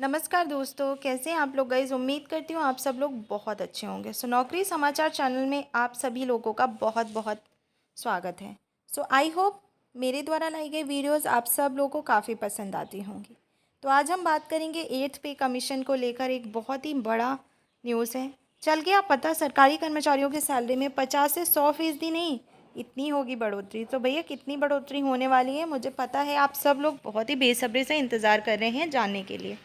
नमस्कार दोस्तों, कैसे हैं आप लोग गाइस। उम्मीद करती हूँ आप सब लोग बहुत अच्छे होंगे। नौकरी समाचार चैनल में आप सभी लोगों का बहुत बहुत स्वागत है। आई होप मेरे द्वारा लाई गई वीडियोस आप सब लोगों को काफ़ी पसंद आती होंगी। तो आज हम बात करेंगे 8th पे कमीशन को लेकर। एक बहुत ही बड़ा न्यूज़ है। चल गया पता, सरकारी कर्मचारियों की सैलरी में 50 से 100% नहीं, इतनी होगी बढ़ोतरी। तो भैया कितनी बढ़ोतरी होने वाली है, मुझे पता है आप सब लोग बहुत ही बेसब्री से इंतज़ार कर रहे हैं जानने के लिए।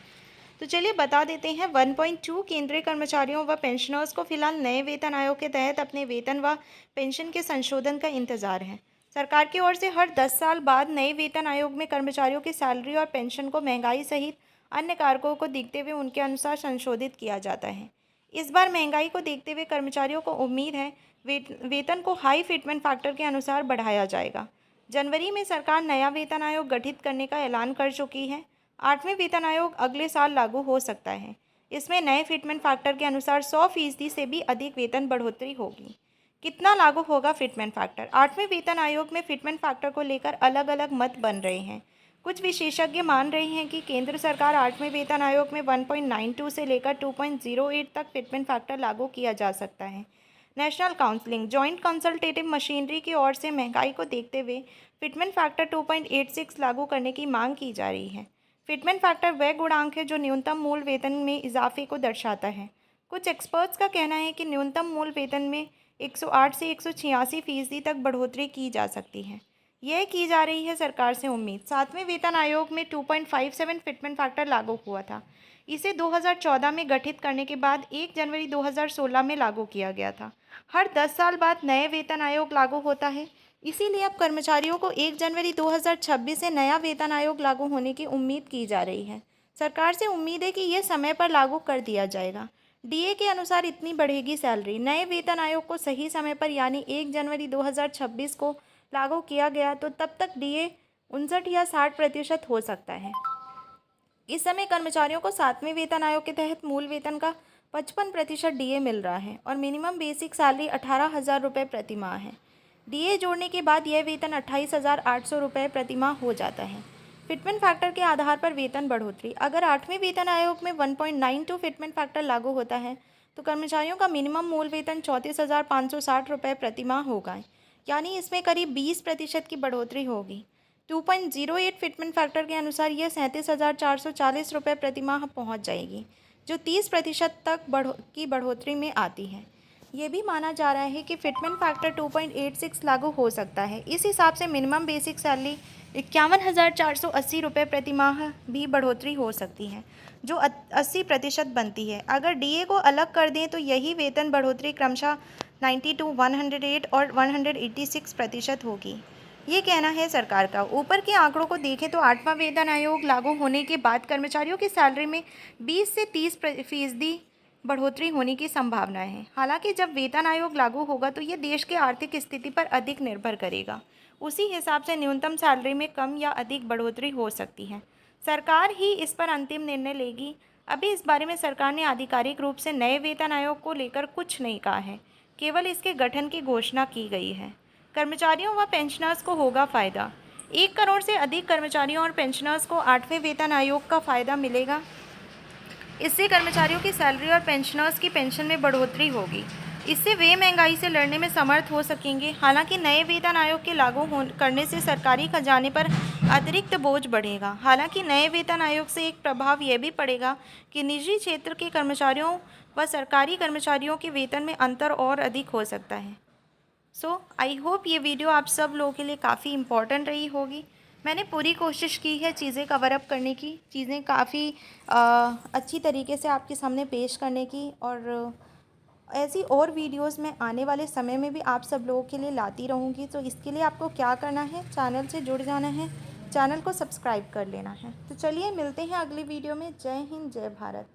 तो चलिए बता देते हैं। 1.2 केंद्रीय कर्मचारियों व पेंशनर्स को फिलहाल नए वेतन आयोग के तहत अपने वेतन व पेंशन के संशोधन का इंतजार है। सरकार की ओर से हर 10 साल बाद नए वेतन आयोग में कर्मचारियों की सैलरी और पेंशन को महंगाई सहित अन्य कारकों को देखते हुए उनके अनुसार संशोधित किया जाता है। इस बार महंगाई को देखते हुए कर्मचारियों को उम्मीद है वेतन को हाई फिटमेंट फैक्टर के अनुसार बढ़ाया जाएगा। जनवरी में सरकार नया वेतन आयोग गठित करने का ऐलान कर चुकी है। 8वें वेतन आयोग अगले साल लागू हो सकता है। इसमें नए फिटमेंट फैक्टर के अनुसार 100% से भी अधिक वेतन बढ़ोतरी होगी। कितना लागू होगा फिटमेंट फैक्टर? 8वें वेतन आयोग में फिटमेंट फैक्टर को लेकर अलग अलग मत बन रहे हैं। कुछ विशेषज्ञ मान रहे हैं कि केंद्र सरकार 8वें वेतन आयोग में 1.92 से लेकर 2.08 तक फिटमेंट फैक्टर लागू किया जा सकता है। National counselling joint consultative machinery की ओर से महंगाई को देखते हुए फिटमेंट फैक्टर 2.86 लागू करने की मांग की जा रही है। फिटमेंट फैक्टर वह गुणांक है जो न्यूनतम मूल वेतन में इजाफे को दर्शाता है। कुछ एक्सपर्ट्स का कहना है कि न्यूनतम मूल वेतन में 108 से 186% तक बढ़ोतरी की जा सकती है। यह की जा रही है सरकार से उम्मीद। 7वें वेतन आयोग में 2.57 फिटमेंट फैक्टर लागू हुआ था। इसे 2014 में गठित करने के बाद 1 जनवरी 2016 में लागू किया गया था। हर 10 साल बाद नए वेतन आयोग लागू होता है। इसीलिए अब कर्मचारियों को 1 जनवरी 2026 से नया वेतन आयोग लागू होने की उम्मीद की जा रही है। सरकार से उम्मीद है कि यह समय पर लागू कर दिया जाएगा। डीए के अनुसार इतनी बढ़ेगी सैलरी। नए वेतन आयोग को सही समय पर यानी 1 जनवरी 2026 को लागू किया गया तो तब तक डीए 59 या 60% हो सकता है। इस समय कर्मचारियों को 7वें वेतन आयोग के तहत मूल वेतन का 55% डीए मिल रहा है और मिनिमम बेसिक सैलरी 18,000 रुपये प्रति माह है। डीए जोड़ने के बाद यह वेतन 28,800 रुपये प्रति माह हो जाता है। फिटमेंट फैक्टर के आधार पर वेतन बढ़ोतरी। अगर 8वें वेतन आयोग में 1.92 फिटमेंट फैक्टर लागू होता है तो कर्मचारियों का मिनिमम मूल वेतन 34,560 रुपये प्रति माह होगा, यानी इसमें करीब 20% की बढ़ोतरी होगी। 2.08 फिटमेंट फैक्टर के अनुसार यह 37,440 रुपये प्रति माह पहुँच जाएगी, जो 30% तक की बढ़ोतरी में आती है। ये भी माना जा रहा है कि फिटमेंट फैक्टर 2.86 लागू हो सकता है। इस हिसाब से मिनिमम बेसिक सैलरी 51,480 रुपये प्रति माह भी बढ़ोतरी हो सकती है, जो 80% बनती है। अगर डीए को अलग कर दें तो यही वेतन बढ़ोतरी क्रमशः 92, 108 और 186% होगी। ये कहना है सरकार का। ऊपर के आंकड़ों को देखें तो 8वां वेतन आयोग लागू होने के बाद कर्मचारियों की सैलरी में 20 से 30% बढ़ोतरी होने की संभावना है। हालांकि जब वेतन आयोग लागू होगा तो ये देश की आर्थिक स्थिति पर अधिक निर्भर करेगा। उसी हिसाब से न्यूनतम सैलरी में कम या अधिक बढ़ोतरी हो सकती है। सरकार ही इस पर अंतिम निर्णय लेगी। अभी इस बारे में सरकार ने आधिकारिक रूप से नए वेतन आयोग को लेकर कुछ नहीं कहा है, केवल इसके गठन की घोषणा की गई है। कर्मचारियों व पेंशनर्स को होगा फ़ायदा। 1 करोड़ से अधिक कर्मचारियों और पेंशनर्स को 8वें वेतन आयोग का फ़ायदा मिलेगा। इससे कर्मचारियों की सैलरी और पेंशनर्स की पेंशन में बढ़ोतरी होगी। इससे वे महंगाई से लड़ने में समर्थ हो सकेंगे। हालांकि नए वेतन आयोग के लागू करने से सरकारी खजाने पर अतिरिक्त बोझ बढ़ेगा। हालांकि नए वेतन आयोग से एक प्रभाव यह भी पड़ेगा कि निजी क्षेत्र के कर्मचारियों व सरकारी कर्मचारियों के वेतन में अंतर और अधिक हो सकता है। आई होप ये वीडियो आप सब लोगों के लिए काफ़ी इम्पॉर्टेंट रही होगी। मैंने पूरी कोशिश की है चीज़ें कवर अप करने की, चीज़ें काफ़ी अच्छी तरीके से आपके सामने पेश करने की, और ऐसी और वीडियोस मैं आने वाले समय में भी आप सब लोगों के लिए लाती रहूँगी। तो इसके लिए आपको क्या करना है, चैनल से जुड़ जाना है, चैनल को सब्सक्राइब कर लेना है। तो चलिए मिलते हैं अगली वीडियो में। जय हिंद, जय भारत।